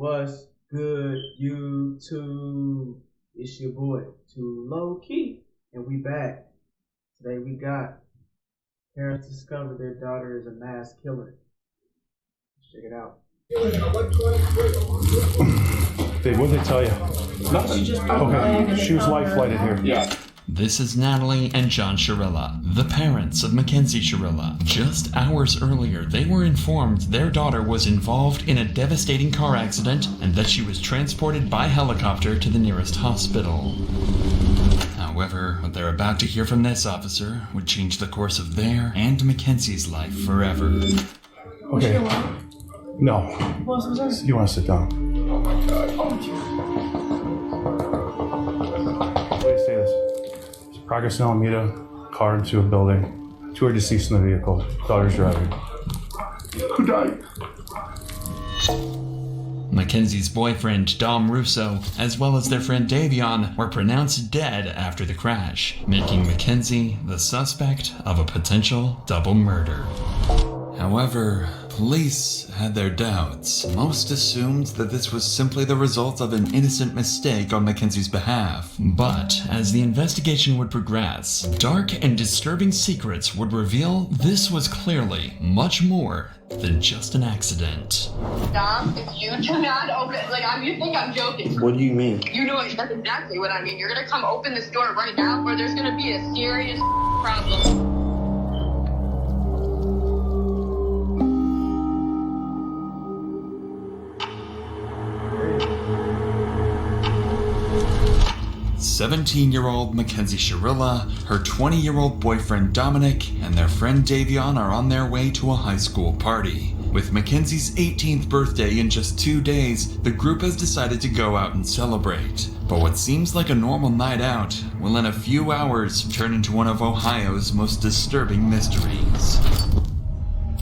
What's good, YouTube? It's your boy, Too Low Key, and we back. Today we got parents discover their daughter is a mass killer. Let's check it out. Babe, what did they tell you? Nothing. Okay, she was life flighted here. Yeah. This is Natalie and John Shirilla, the parents of Mackenzie Shirilla. Just hours earlier, they were informed their daughter was involved in a devastating car accident and that she was transported by helicopter to the nearest hospital. However, what they're about to hear from this officer would change the course of their and Mackenzie's life forever. Okay. No. What? You want to sit down? Oh my god. What do you say this? Progress in Alameda, car into a building. 2 are deceased in the vehicle. Daughter's driving. Who died? Mackenzie's boyfriend, Dom Russo, as well as their friend Davion, were pronounced dead after the crash, making Mackenzie the suspect of a potential double murder. However, police had their doubts. Most assumed that this was simply the result of an innocent mistake on Mackenzie's behalf. But as the investigation would progress, dark and disturbing secrets would reveal this was clearly much more than just an accident. Dom, if you do not open it, you think I'm joking. What do you mean? You know that's exactly what I mean. You're gonna come open this door right now, or there's gonna be a serious problem. "17-year-old Mackenzie Shirilla, her 20-year-old boyfriend Dominic, and their friend Davion are on their way to a high school party. With Mackenzie's 18th birthday in just 2 days, the group has decided to go out and celebrate. But what seems like a normal night out will in a few hours turn into one of Ohio's most disturbing mysteries.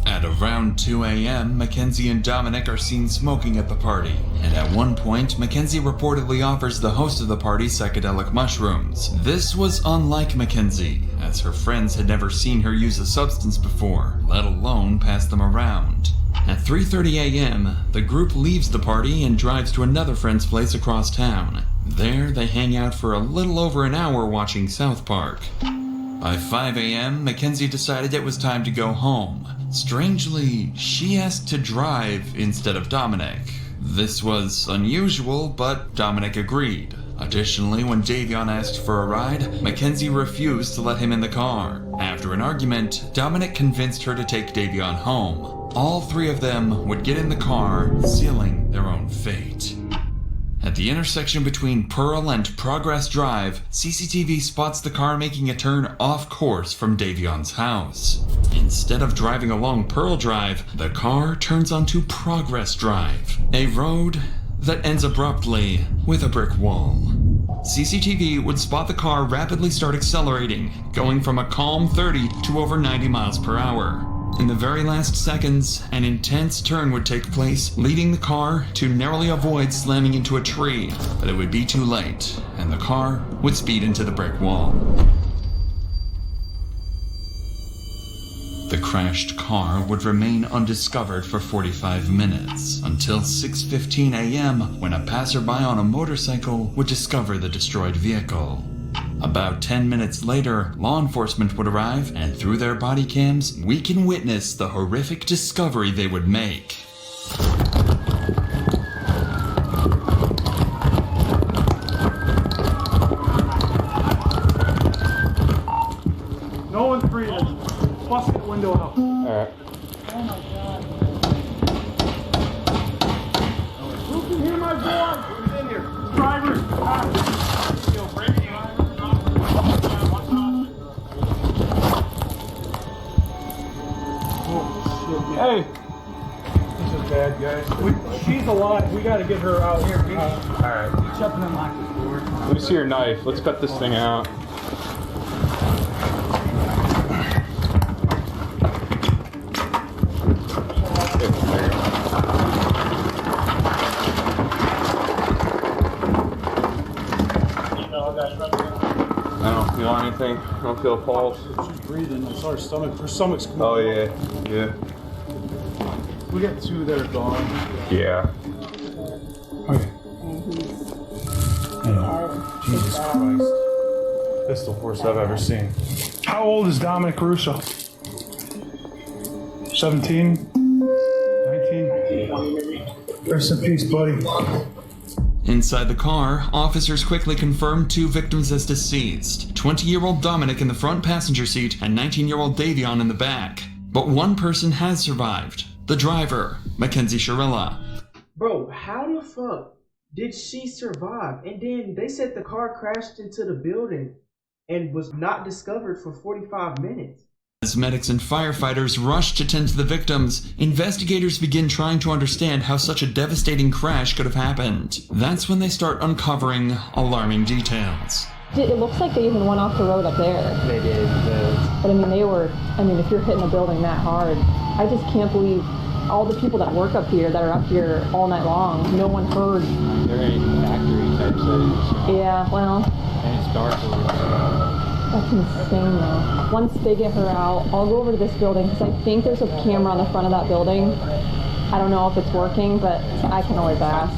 At around 2 a.m., Mackenzie and Dominic are seen smoking at the party, and at one point, Mackenzie reportedly offers the host of the party psychedelic mushrooms. This was unlike Mackenzie, as her friends had never seen her use a substance before, let alone pass them around. At 3:30 a.m., the group leaves the party and drives to another friend's place across town. There, they hang out for a little over an hour watching South Park. By 5 a.m., Mackenzie decided it was time to go home. Strangely, she asked to drive instead of Dominic. This was unusual, but Dominic agreed. Additionally, when Davion asked for a ride, Mackenzie refused to let him in the car. After an argument, Dominic convinced her to take Davion home. All 3 of them would get in the car, sealing their own fate. At the intersection between Pearl and Progress Drive, CCTV spots the car making a turn off course from Davion's house. Instead of driving along Pearl Drive, the car turns onto Progress Drive, a road that ends abruptly with a brick wall. CCTV would spot the car rapidly start accelerating, going from a calm 30 to over 90 miles per hour. In the very last seconds, an intense turn would take place, leading the car to narrowly avoid slamming into a tree, but it would be too late, and the car would speed into the brick wall. The crashed car would remain undiscovered for 45 minutes, until 6:15 a.m. when a passerby on a motorcycle would discover the destroyed vehicle. About 10 minutes later, law enforcement would arrive, and through their body cams, we can witness the horrific discovery they would make. No one's breathing. Bust that window out. Alright. Oh my god. Who can hear my voice? Who's in here? Drivers. Hey! This is bad, guys. She's alive. We gotta get her out here. Alright. Shut and unlock this door. Let me see your knife. Let's cut this thing out. I don't feel anything. I don't feel a pulse. She's breathing. I saw her stomach. Her stomach's cool. Oh yeah, yeah. We got 2 that are gone. Yeah. Okay. And he's Anyway, Jesus Christ. This is the worst I've ever seen. How old is Dominic Russo? 17? 19? Rest in peace, buddy. Inside the car, officers quickly confirmed 2 victims as deceased, 20-year-old Dominic in the front passenger seat and 19-year-old Davion in the back. But one person has survived, the driver, Mackenzie Shirilla. Bro, how the fuck did she survive? And then they said the car crashed into the building and was not discovered for 45 minutes. As medics and firefighters rush to tend to the victims, investigators begin trying to understand how such a devastating crash could have happened. That's when they start uncovering alarming details. It looks like they even went off the road up there. They did. But I mean, if you're hitting a building that hard, I just can't believe all the people that work up here, that are up here all night long, no one heard. They're in factory type settings. So. Yeah, well. And it's dark over there. That's insane though. Once they get her out, I'll go over to this building because I think there's a camera on the front of that building. I don't know if it's working, but I can always ask.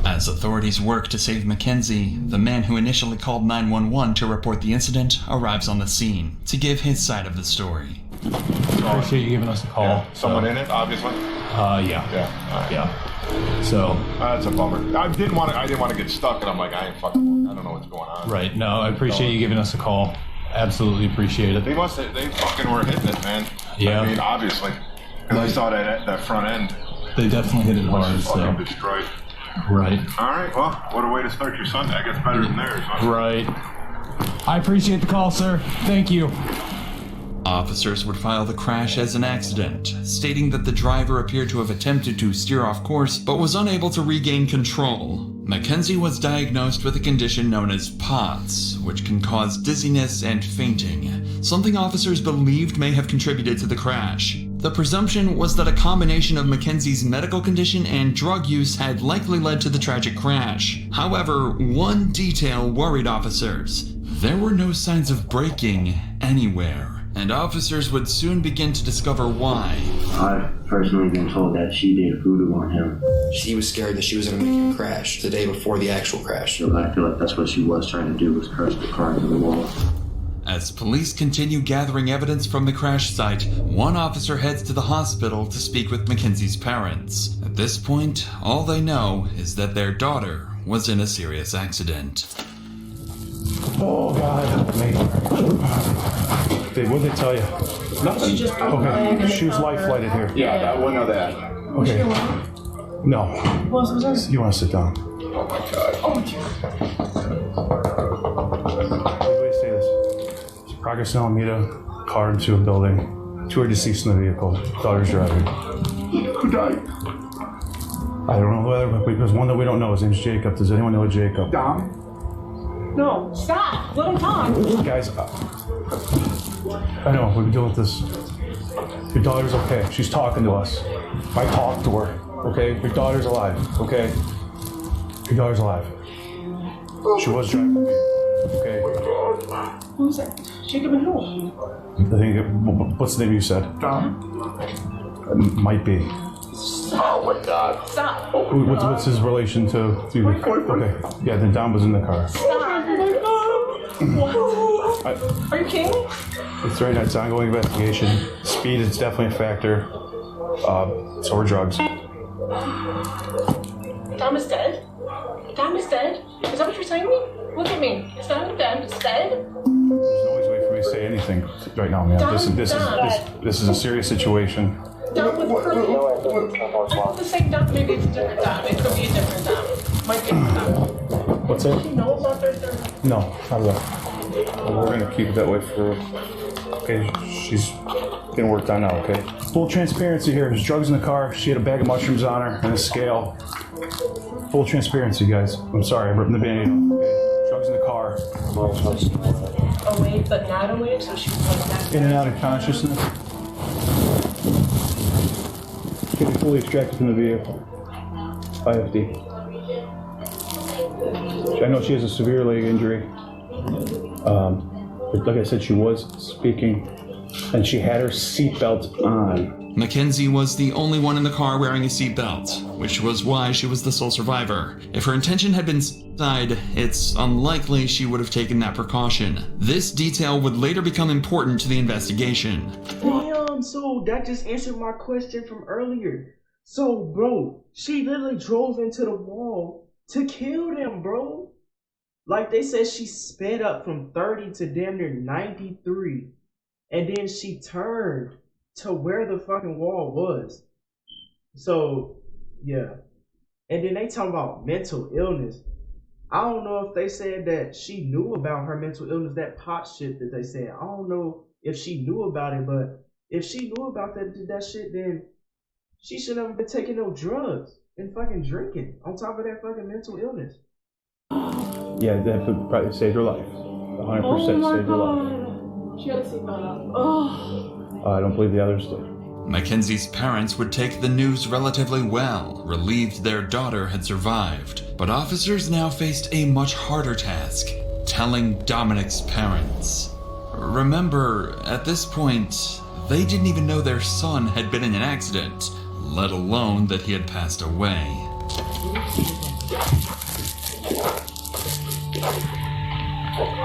As authorities work to save Mackenzie, the man who initially called 911 to report the incident arrives on the scene to give his side of the story. Appreciate you giving us a call. Yeah. Someone in it, obviously. Yeah. Right. Yeah. So. That's a bummer. I didn't want to get stuck, and I'm like, I ain't fucking. I don't know what's going on. Right. No, I appreciate you giving us a call. Absolutely appreciate it. They fucking were hitting it, man. Yeah. I mean, obviously, because I saw that front end. They definitely hit it hard. Was fucking destroyed. Right. All right. Well, what a way to start your Sunday. I guess better than theirs. Huh? Right. I appreciate the call, sir. Thank you. Officers would file the crash as an accident, stating that the driver appeared to have attempted to steer off course but was unable to regain control. Mackenzie was diagnosed with a condition known as POTS, which can cause dizziness and fainting, something officers believed may have contributed to the crash. The presumption was that a combination of Mackenzie's medical condition and drug use had likely led to the tragic crash. However, one detail worried officers. There were no signs of braking anywhere, and officers would soon begin to discover why. I've personally been told that she did voodoo on him. She was scared that she was going to make him crash the day before the actual crash. So I feel like that's what she was trying to do, was crush the car into the wall. As police continue gathering evidence from the crash site, one officer heads to the hospital to speak with Mackenzie's parents. At this point, all they know is that their daughter was in a serious accident. Oh, God. Help me. What did they tell you? Nothing. Okay. She was life flighted here. Yeah, I wouldn't know that. Okay. No. You want to sit down? Oh my God. What do you say this? Progress in Alameda, car into a building. 2 are deceased in the vehicle. Daughter's driving. Who died? I don't know whether, but there's one that we don't know. His name's Jacob. Does anyone know Jacob? Dom? No, stop. Let him talk. Guys, I know, we've been dealing with this. Your daughter's okay. She's talking to us. I talked to her, okay? Your daughter's alive, okay? Your daughter's alive. She was driving the vehicle, okay? Who's that? Jacob and who? I think, what's the name you said? Dom? Might be. Oh my God. Stop. What's his relation to you? Okay, yeah, then Dom was in the car. Stop. What? Are you kidding me? It's right now, it's an ongoing investigation. Speed is definitely a factor. So are drugs. Dom is dead? Dom is dead? Is that what you're saying to me? Look at me. Is Dom dead? Is dead? There's no easy way for me to say anything right now, man. This is a serious situation. Dom with curly. I thought the same Dom. Maybe it's a different Dom. It could be a different Dom. Might be a different Dom. What's that? Do you know about their third? No, not really. We're gonna keep it that way for. Okay, she's getting worked on now. Okay. Full transparency here. There's drugs in the car. She had a bag of mushrooms on her and a scale. Full transparency, guys. I'm sorry, I'm ripping the band-aid off. Okay. Drugs in the car. Awake, but not awake, so she was like that. In and out of consciousness. Can be fully extracted from the vehicle. IFD. I know she has a severe leg injury. But like I said, she was speaking. And she had her seatbelt on. Mackenzie was the only one in the car wearing a seatbelt, which was why she was the sole survivor. If her intention had been suicide, it's unlikely she would have taken that precaution. This detail would later become important to the investigation. Damn, so that just answered my question from earlier. So, bro, she literally drove into the wall to kill them, bro. Like they said, she sped up from 30 to damn near 93. And then she turned to where the fucking wall was. So, yeah. And then they talking about mental illness. I don't know if they said that she knew about her mental illness, that pot shit that they said. I don't know if she knew about it, but if she knew about that shit, then she shouldn't have been taking no drugs and fucking drinking on top of that fucking mental illness. Yeah, that would probably saved her life. 100% saved her life. She had a seatbelt up. Oh. I don't believe the others did. Mackenzie's parents would take the news relatively well, relieved their daughter had survived. But officers now faced a much harder task, telling Dominic's parents. Remember, at this point, they didn't even know their son had been in an accident, let alone that he had passed away.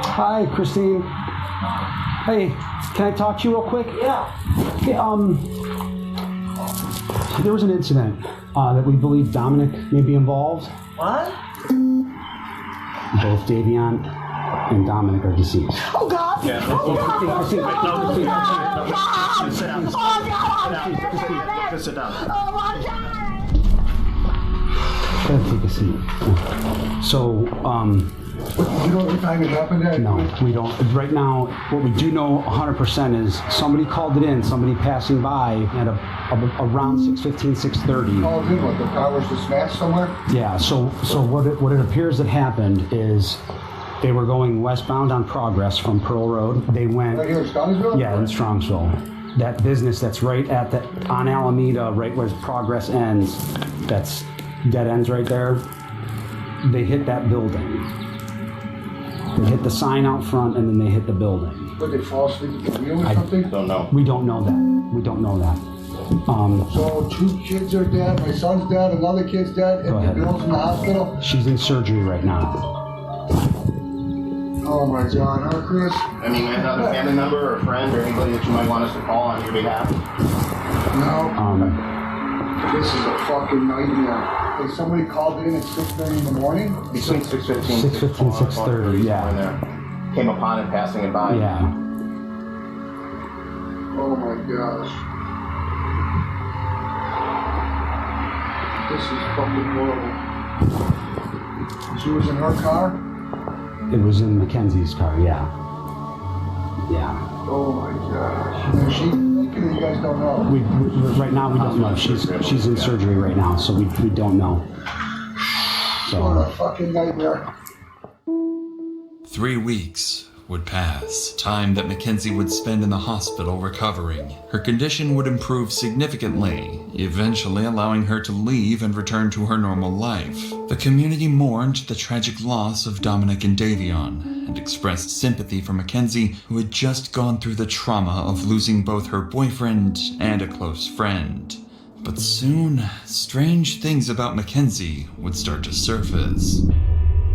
Hi, Christine. Hey, can I talk to you real quick? Yeah. There was an incident that we believe Dominic may be involved. What? Both Davion and Dominic are deceased. Oh, God! Yeah. Sit down. Oh, God! Just sit down. Oh, my God! Try to take a seat. So, you know what time it happened at? No, we don't. Right now, what we do know 100% is somebody called it in, somebody passing by at around 6:15, 6:30. Called in, what, the car was just smashed somewhere? Yeah, so what it appears that happened is they were going westbound on Progress from Pearl Road. They went... Right here in Strongsville? Yeah, in Strongsville. That business that's right at on Alameda, right where Progress ends, that's dead ends right there. They hit that building. They hit the sign out front and then they hit the building. Did they fall asleep at the wheel or something? Don't know. We don't know that. We don't know that. So 2 kids are dead, my son's dead, another kid's dead, and the girl's in the hospital? She's in surgery right now. Oh my God, huh, Chris? I mean, another family member or a friend or anybody that you might want us to call on your behalf? No. This is a fucking nightmare. Hey, somebody called in at 6:30 in the morning? Between 6:15 6:15, 6:30, yeah. Came upon it passing it by. Yeah. Oh my gosh. This is fucking horrible. She was in her car? It was in Mackenzie's car, yeah. Yeah. Oh my gosh. Is she thinking you guys don't know? We right now we don't know. She's in surgery right now, so we don't know. So what a fucking nightmare. 3 weeks would pass, time that Mackenzie would spend in the hospital recovering. Her condition would improve significantly, eventually allowing her to leave and return to her normal life. The community mourned the tragic loss of Dominic and Davion, and expressed sympathy for Mackenzie, who had just gone through the trauma of losing both her boyfriend and a close friend. But soon, strange things about Mackenzie would start to surface.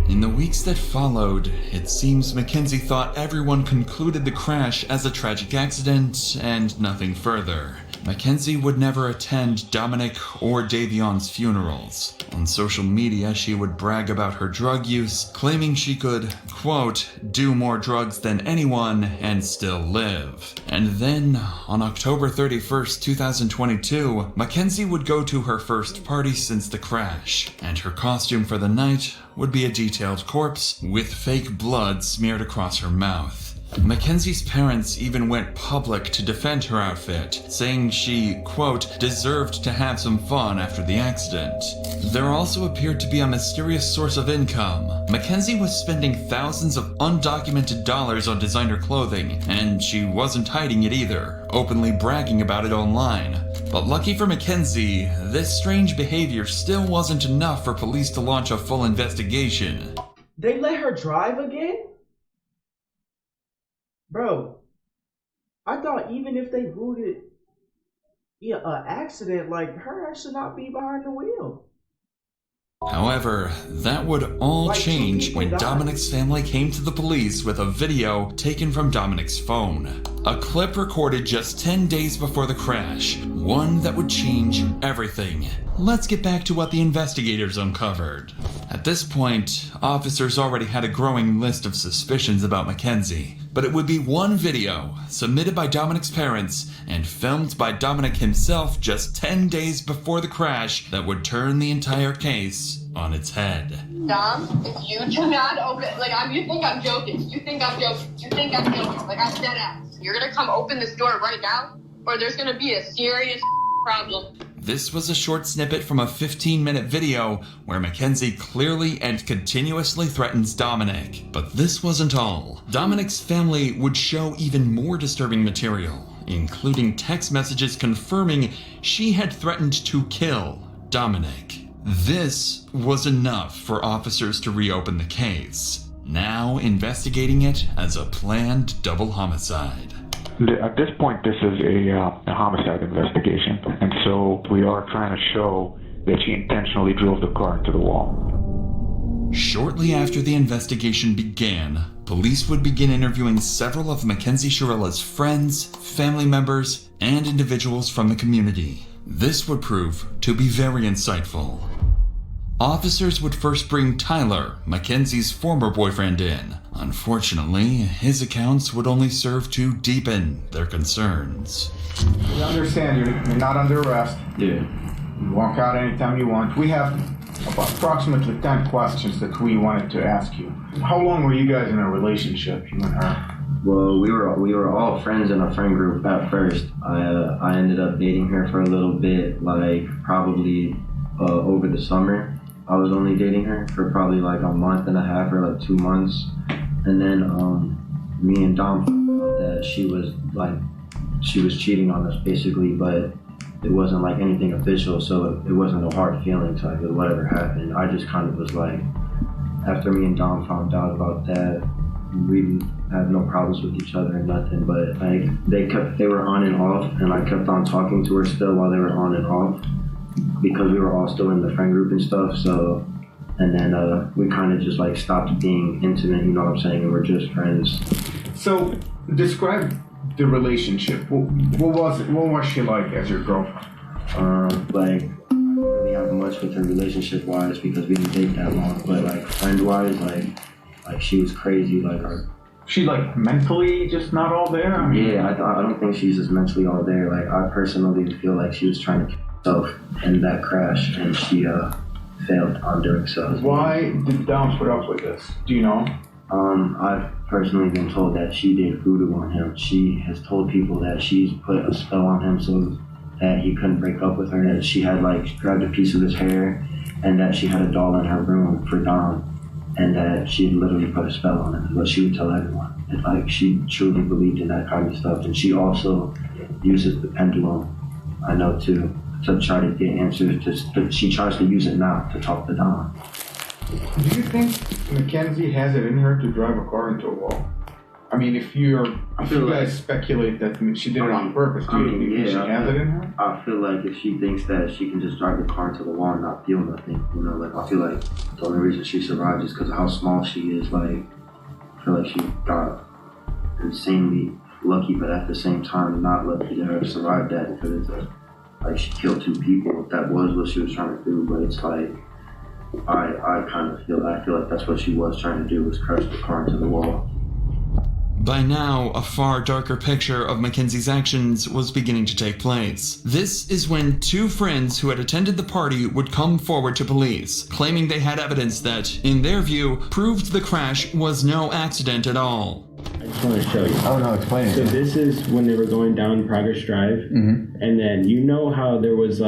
In the weeks that followed, it seems Mackenzie thought everyone concluded the crash as a tragic accident and nothing further. Mackenzie would never attend Dominic or Davion's funerals. On social media, she would brag about her drug use, claiming she could, quote, do more drugs than anyone and still live. And then, on October 31st, 2022, Mackenzie would go to her first party since the crash, and her costume for the night would be a detailed corpse with fake blood smeared across her mouth. Mackenzie's parents even went public to defend her outfit, saying she, quote, deserved to have some fun after the accident. There also appeared to be a mysterious source of income. Mackenzie was spending thousands of undocumented dollars on designer clothing, and she wasn't hiding it either, openly bragging about it online. But lucky for Mackenzie, this strange behavior still wasn't enough for police to launch a full investigation. They let her drive again? Bro, I thought even if they ruled it an accident, like her ass should not be behind the wheel. However, that would all change when Dominic's family came to the police with a video taken from Dominic's phone. A clip recorded just 10 days before the crash, one that would change everything. Let's get back to what the investigators uncovered. At this point, officers already had a growing list of suspicions about Mackenzie, but it would be one video submitted by Dominic's parents and filmed by Dominic himself just 10 days before the crash that would turn the entire case on its head. Dom, if you do not open, you think I'm joking. You think I'm joking. Like, I'm dead ass. You're gonna come open this door right now, or there's gonna be a serious problem. This was a short snippet from a 15-minute video where Mackenzie clearly and continuously threatens Dominic. But this wasn't all. Dominic's family would show even more disturbing material, including text messages confirming she had threatened to kill Dominic. This was enough for officers to reopen the case, now investigating it as a planned double homicide. At this point, this is a homicide investigation, and so we are trying to show that she intentionally drove the car into the wall. Shortly after the investigation began, police would begin interviewing several of Mackenzie Chirella's friends, family members, and individuals from the community. This would prove to be very insightful. Officers would first bring Tyler, Mackenzie's former boyfriend, in. Unfortunately, his accounts would only serve to deepen their concerns. We understand you're not under arrest. Yeah. You walk out anytime you want. We have approximately 10 questions that we wanted to ask you. How long were you guys in a relationship, you and her? Well, we were all friends in a friend group at first. I ended up dating her for a little bit, probably over the summer. I was only dating her for probably a month and a half or 2 months. And then me and Dom found out that she was cheating on us basically, but it wasn't anything official, so it wasn't a hard feeling type of whatever happened. I just kind of was after me and Dom found out about that, we had no problems with each other and nothing, but they were on and off, and I kept on talking to her still while they were on and off, because we were all still in the friend group and stuff. So, and then we kind of just stopped being intimate, you know what I'm saying, and we're just friends. So describe the relationship. What was it? What was she like as your girlfriend? I don't really have much with her relationship wise because we didn't date that long, but friend wise, she was crazy. She mentally just not all there? Yeah, I don't think she's just mentally all there. I personally feel like she was trying to kill herself in that crash, and she failed on doing so. Why did Dom put up with this? Do you know? I've personally been told that she did voodoo on him. She has told people that she's put a spell on him so that he couldn't break up with her, that she had grabbed a piece of his hair, and that she had a doll in her room for Dom, and that she had literally put a spell on him, is what she would tell everyone. And she truly believed in that kind of stuff. And she also uses the pendulum, I know too, to try to get answers. She tries to use it now to talk to Dom. Do you think Mackenzie has it in her to drive a car into a wall? I mean, if you guys speculate that she did it on purpose, do you think she has it in her? I feel like if she thinks that she can just drive the car into the wall and not feel nothing, I feel like the only reason she survived is because of how small she is. I feel like she got insanely lucky, but at the same time, not lucky to have survived that, because it's she killed 2 people. That was what she was trying to do, but it's I feel like that's what she was trying to do, was crash the car into the wall. By now, a far darker picture of Mackenzie's actions was beginning to take place. This is when 2 friends who had attended the party would come forward to police, claiming they had evidence that, in their view, proved the crash was no accident at all. I just want to show you. Oh no, explain it. So this is when they were going down Progress Drive, and then how there was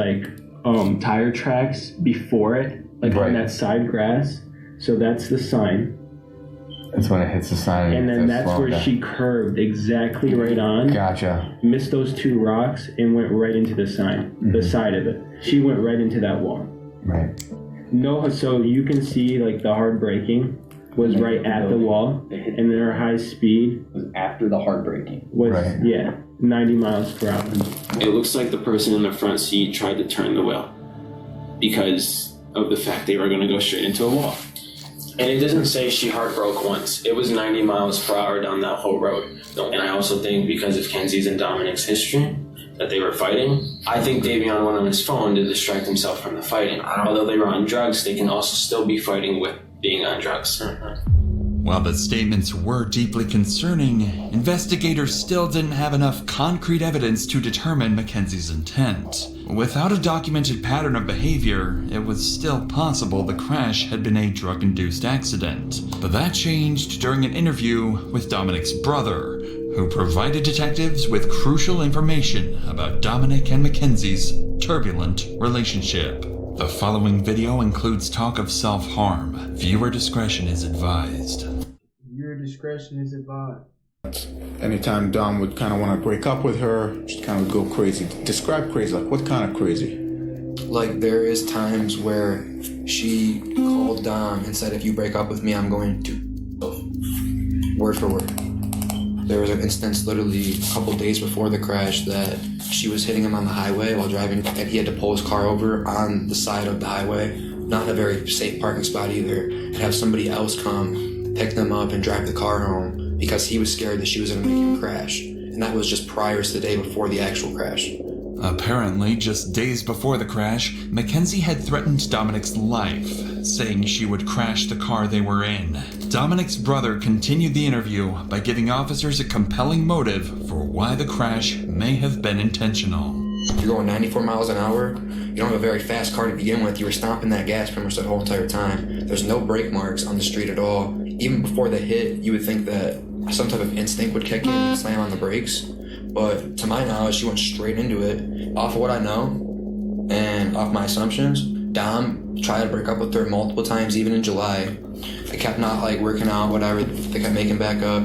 tire tracks before it, on that side grass. So that's the sign. That's when it hits the sign. And then that's where she curved exactly right on. Gotcha. Missed those 2 rocks and went right into the sign, the side of it. She went right into that wall. Right. No, so you can see the hard braking was right at the wall, and then her high speed was after the hard braking. Was yeah. 90 miles per hour. It looks like the person in the front seat tried to turn the wheel because of the fact they were going to go straight into a wall. And it doesn't say she heart broke once. It was 90 miles per hour down that whole road. And I also think because of Kenzie's and Dominic's history, that they were fighting. I think Davion went on his phone to distract himself from the fighting. Although they were on drugs, they can also still be fighting with being on drugs. While the statements were deeply concerning, investigators still didn't have enough concrete evidence to determine Mackenzie's intent. Without a documented pattern of behavior, it was still possible the crash had been a drug-induced accident. But that changed during an interview with Dominic's brother, who provided detectives with crucial information about Dominic and Mackenzie's turbulent relationship. The following video includes talk of self-harm. Viewer discretion is advised. Viewer discretion is advised. Anytime Dom would kind of want to break up with her, she'd kind of go crazy. Describe crazy, like what kind of crazy? Like there is times where she called Dom and said, if you break up with me, I'm going to... Word for word. There was an instance literally a couple days before the crash that she was hitting him on the highway while driving, and he had to pull his car over on the side of the highway, not in a very safe parking spot either, and have somebody else come pick them up and drive the car home because he was scared that she was going to make him crash. And that was just prior to the day before the actual crash. Apparently, just days before the crash, Mackenzie had threatened Dominic's life, saying she would crash the car they were in. Dominic's brother continued the interview by giving officers a compelling motive for why the crash may have been intentional. You're going 94 miles an hour, you don't have a very fast car to begin with, you were stomping that gas pretty much that whole entire time. There's no brake marks on the street at all. Even before the hit, you would think that some type of instinct would kick in and slam on the brakes. But to my knowledge, she went straight into it. Off of what I know, and off my assumptions, Dom tried to break up with her multiple times, even in July. They kept not like working out, whatever, they kept making back up.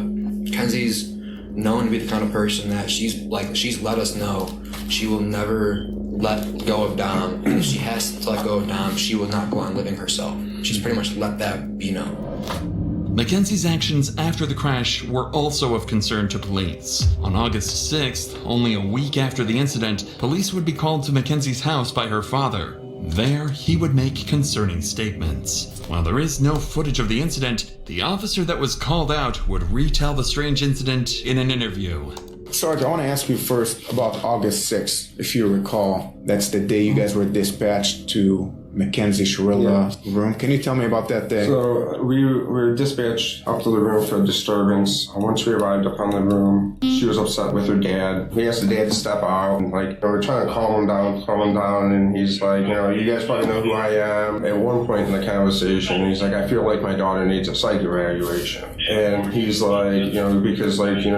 Kenzie's known to be the kind of person that she's let us know she will never let go of Dom. And if she has to let go of Dom, she will not go on living herself. She's pretty much let that be known. Mackenzie's actions after the crash were also of concern to police. On August 6th, only a week after the incident, police would be called to Mackenzie's house by her father. There, he would make concerning statements. While there is no footage of the incident, the officer that was called out would retell the strange incident in an interview. Sarge, I want to ask you first about August 6th. If you recall, that's the day you guys were dispatched to Mackenzie Shrilla's room. Can you tell me about that day? So we were dispatched up to the room for a disturbance. Once we arrived up on the room, she was upset with her dad. We asked the dad to step out, and we're trying to calm him down, and he's like, you guys probably know who I am. At one point in the conversation, he's like, I feel like my daughter needs a psych evaluation. And he's like, because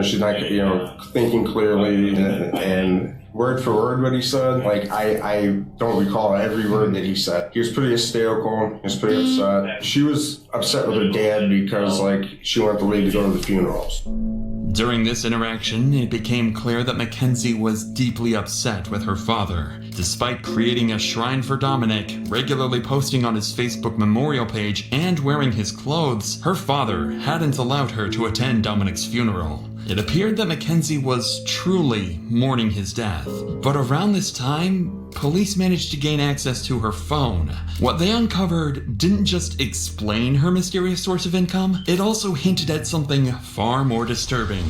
she's not, thinking clearly, and word for word what he said, I don't recall every word that he said. He was pretty hysterical, he was pretty upset. She was upset with her dad because she wanted the lady to go to the funerals. During this interaction, it became clear that Mackenzie was deeply upset with her father. Despite creating a shrine for Dominic, regularly posting on his Facebook memorial page, and wearing his clothes, her father hadn't allowed her to attend Dominic's funeral. It appeared that Mackenzie was truly mourning his death. But around this time, police managed to gain access to her phone. What they uncovered didn't just explain her mysterious source of income, it also hinted at something far more disturbing.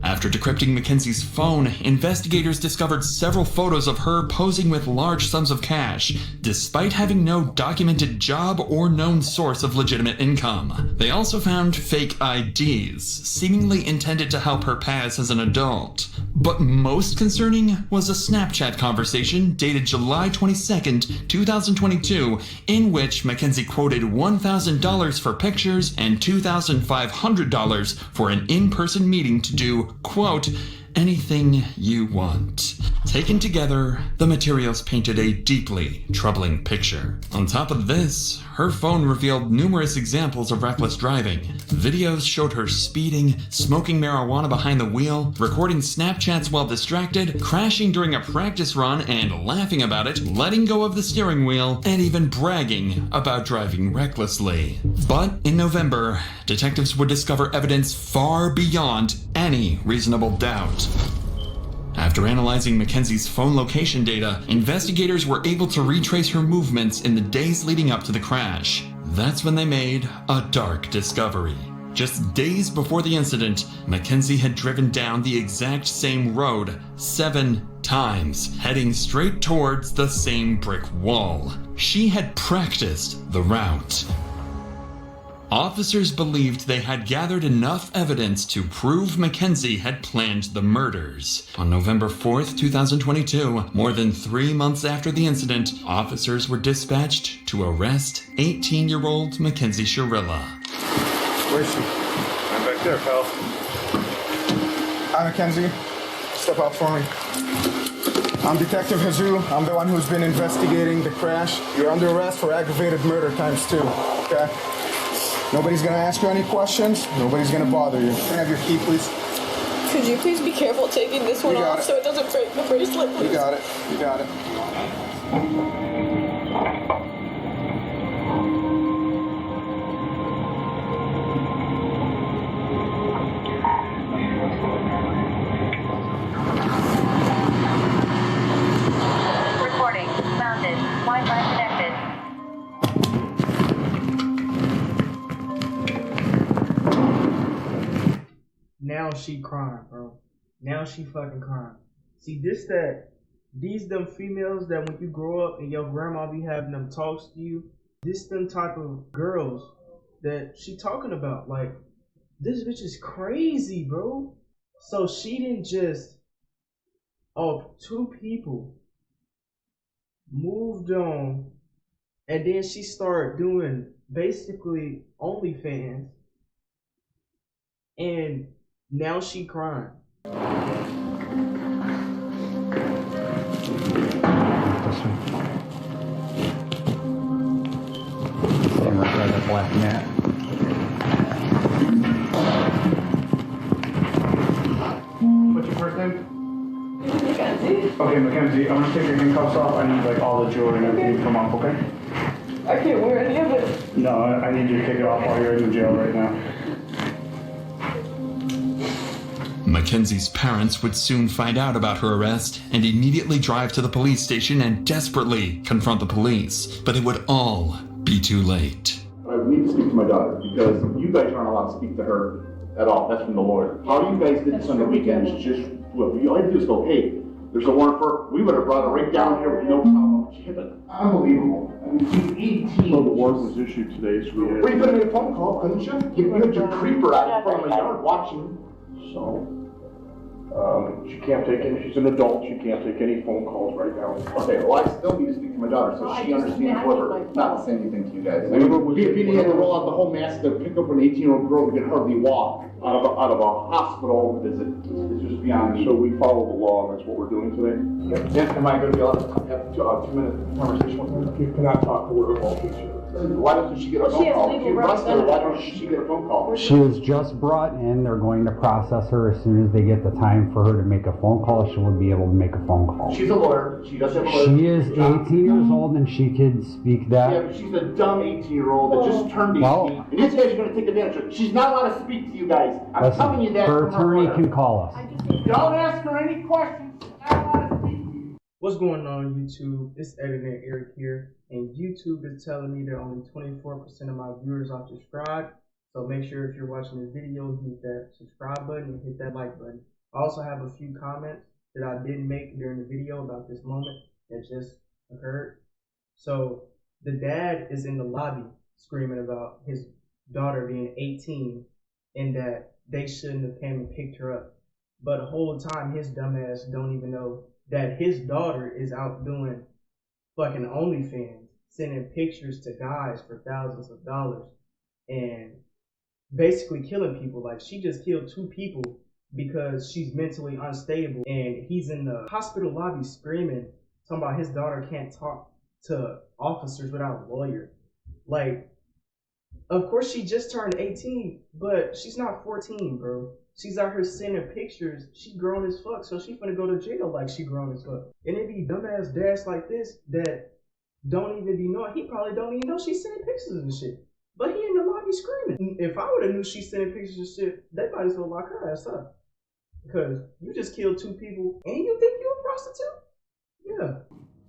After decrypting Mackenzie's phone, investigators discovered several photos of her posing with large sums of cash, despite having no documented job or known source of legitimate income. They also found fake IDs, seemingly intended to help her pass as an adult. But most concerning was a Snapchat conversation dated July 22nd, 2022, in which Mackenzie quoted $1,000 for pictures and $2,500 for an in-person meeting to do, quote, anything you want. Taken together, the materials painted a deeply troubling picture. On top of this, her phone revealed numerous examples of reckless driving. Videos showed her speeding, smoking marijuana behind the wheel, recording Snapchats while distracted, crashing during a practice run and laughing about it, letting go of the steering wheel, and even bragging about driving recklessly. But in November, detectives would discover evidence far beyond any reasonable doubt. After analyzing Mackenzie's phone location data, investigators were able to retrace her movements in the days leading up to the crash. That's when they made a dark discovery. Just days before the incident, Mackenzie had driven down the exact same road 7 times, heading straight towards the same brick wall. She had practiced the route. Officers believed they had gathered enough evidence to prove Mackenzie had planned the murders. On November 4th, 2022, more than 3 months after the incident, officers were dispatched to arrest 18-year-old Mackenzie Shirilla. Where is she? I'm back there, pal. Hi, Mackenzie. Step out for me. I'm Detective Jesus. I'm the one who's been investigating the crash. You're under arrest for aggravated murder ×2, okay? Nobody's gonna ask you any questions. Nobody's gonna bother you. Can I have your key, please? Could you please be careful taking this one off so it doesn't break the bracelet, please? You got it. You got it. Recording. Mounted. Wi-Fi connected. Now she crying, bro. Now she fucking crying. See, these them females that when you grow up and your grandma be having them talks to you, this them type of girls that she talking about. Like, this bitch is crazy, bro. So she didn't just, 2 people moved on, and then she started doing basically OnlyFans, and now she crying. Staying right by that black mat. What's your first name? Mackenzie. Okay, Mackenzie, I'm gonna take your handcuffs off. I need like all the jewelry and everything to come off, okay? I can't wear any of it. No, I need you to take it off while you're in the jail right now. Mackenzie's parents would soon find out about her arrest and immediately drive to the police station and desperately confront the police. But it would all be too late. I need to speak to my daughter because you guys aren't allowed to speak to her at all. That's from the lawyer. How you guys did this on the weekend is just, well, all you have to do is go, hey, there's a warrant for her. We would have brought her right down here with no problem. She hit it. Unbelievable. I mean, she's 18. So the warrant was issued today, so we had... Well, you could have made a phone call, couldn't you? You had your creeper out in front of my yard watching. So, she can't take any, she's an adult, she can't take any phone calls right now. Okay, well, I still need to speak to my daughter so she understands whether not to say anything to you guys. I Whatever mean, was- if you had to roll out the whole mess to pick up an 18-year-old girl who can hardly walk out of a hospital visit, it's just beyond me. So we follow the law, and that's what we're doing today. Yeah, am I going to be allowed to have a 2-minute conversation with her? You cannot talk to her while she's here. Why doesn't she get a phone call? If you arrest her, why don't she get a phone call? She was just brought in. They're going to process her. As soon as they get the time for her to make a phone call, she will be able to make a phone call. She's a lawyer. She does have a lawyer. She is 18 years old and she could speak that. Yeah, but she's a dumb 18-year-old that just turned 18. Well, and this guy's going to take advantage of her. She's not allowed to speak to you guys. I'm Listen, telling you that. her from attorney lawyer. can call us. Don't ask her any questions. She's not allowed to speak to you. What's going on, YouTube? It's Editor Eric here, and YouTube is telling me that only 24% of my viewers are subscribed. So make sure if you're watching this video, hit that subscribe button and hit that like button. I also have a few comments that I didn't make during the video about this moment that just occurred. So the dad is in the lobby screaming about his daughter being 18 and that they shouldn't have came and picked her up. But the whole time his dumbass don't even know that his daughter is out doing fucking OnlyFans, sending pictures to guys for thousands of dollars and basically killing people. Like, she just killed 2 people because she's mentally unstable, and he's in the hospital lobby screaming, talking about his daughter can't talk to officers without a lawyer. Like, of course she just turned 18, but she's not 14, bro. She's out here sending pictures. She grown as fuck, so she finna go to jail like she grown as fuck. And it be dumbass dads like this that don't even be knowing. He probably don't even know she's sending pictures and shit. But he in the lobby screaming. If I would have knew she's sending pictures and shit, they might as well lock her ass up. Because you just killed 2 people and you think you're a prostitute? Yeah.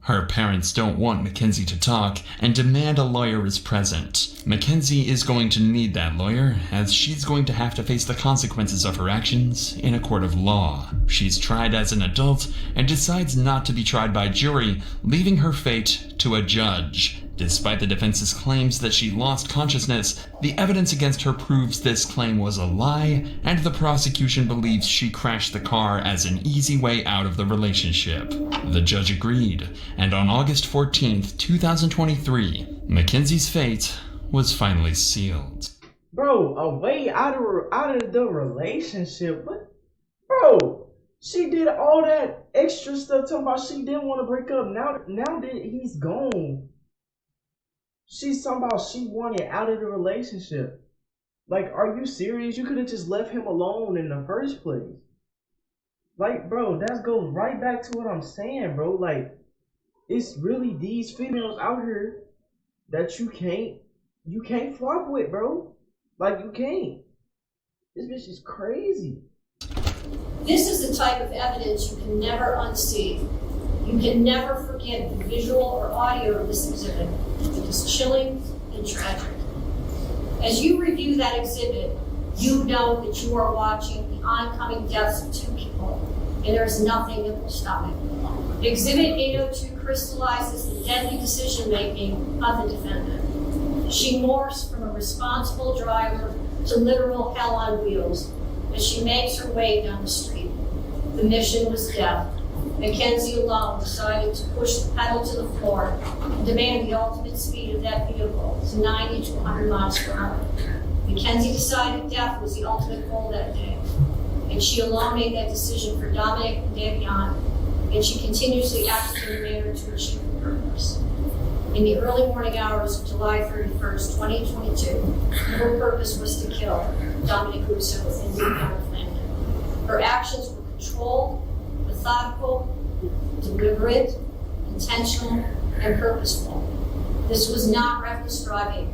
Her parents don't want Mackenzie to talk and demand a lawyer is present. Mackenzie is going to need that lawyer, as she's going to have to face the consequences of her actions in a court of law. She's tried as an adult and decides not to be tried by jury, leaving her fate to a judge. Despite the defense's claims that she lost consciousness, the evidence against her proves this claim was a lie, and the prosecution believes she crashed the car as an easy way out of the relationship. The judge agreed, and on August 14th, 2023, Mackenzie's fate was finally sealed. Bro, a way out of the relationship? What? Bro, she did all that extra stuff talking about she didn't want to break up. Now that he's gone, she's talking about she wanted out of the relationship. Like, are you serious? You could have just left him alone in the first place. Like, bro, that goes right back to what I'm saying, bro. Like, it's really these females out here that you can't fuck with, bro. Like, you can't. This bitch is crazy. This is the type of evidence you can never unsee. You can never forget the visual or audio of this exhibit. It is chilling and tragic. As you review that exhibit, you know that you are watching the oncoming deaths of 2 people, and there is nothing that will stop it. Exhibit 802 crystallizes the deadly decision-making of the defendant. She morphs from a responsible driver to literal hell on wheels as she makes her way down the street. The mission was death. Mackenzie alone decided to push the pedal to the floor and demand the ultimate speed of that vehicle to 90 to 100 miles per hour. Mackenzie decided death was the ultimate goal that day, and she alone made that decision for Dominic and Davion, and she continuously acted in a manner to achieve her purpose. In the early morning hours of July 31st, 2022, her purpose was to kill Dominic Russo and Davion Flanagan. Her actions were controlled, methodical, deliberate, intentional, and purposeful. This was not reckless driving.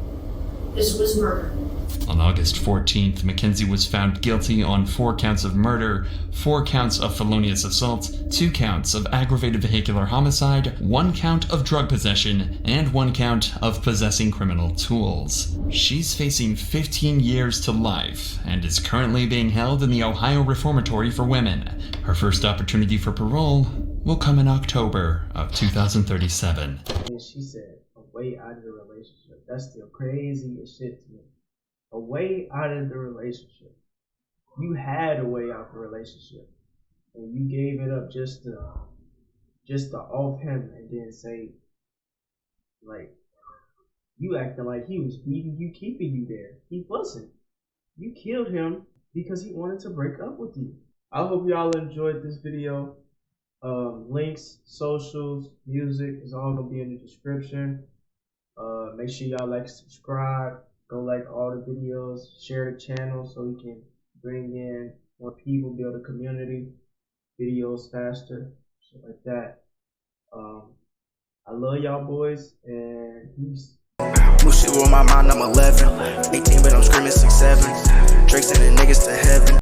This was murder. On August 14th, Mackenzie was found guilty on 4 counts of murder, 4 counts of felonious assault, 2 counts of aggravated vehicular homicide, 1 count of drug possession, and 1 count of possessing criminal tools. She's facing 15 years to life and is currently being held in the Ohio Reformatory for Women. Her first opportunity for parole will come in October of 2037. And she said, a way out of the relationship. That's still crazy as shit to me. A way out of the relationship. You had a way out of the relationship, and you gave it up just to off him, and then say, like, you acting like he was beating you, keeping you there. He wasn't. You killed him because he wanted to break up with you. I hope y'all enjoyed this video. Links, socials, music is all gonna be in the description. Make sure y'all like, subscribe. Go like all the videos, share the channel so we can bring in more people, build a community, videos faster, shit like that. I love y'all boys, and peace. Blue shit with my mind, I'm 11. 18, but I'm screaming 6'7". Drake sending niggas to heaven.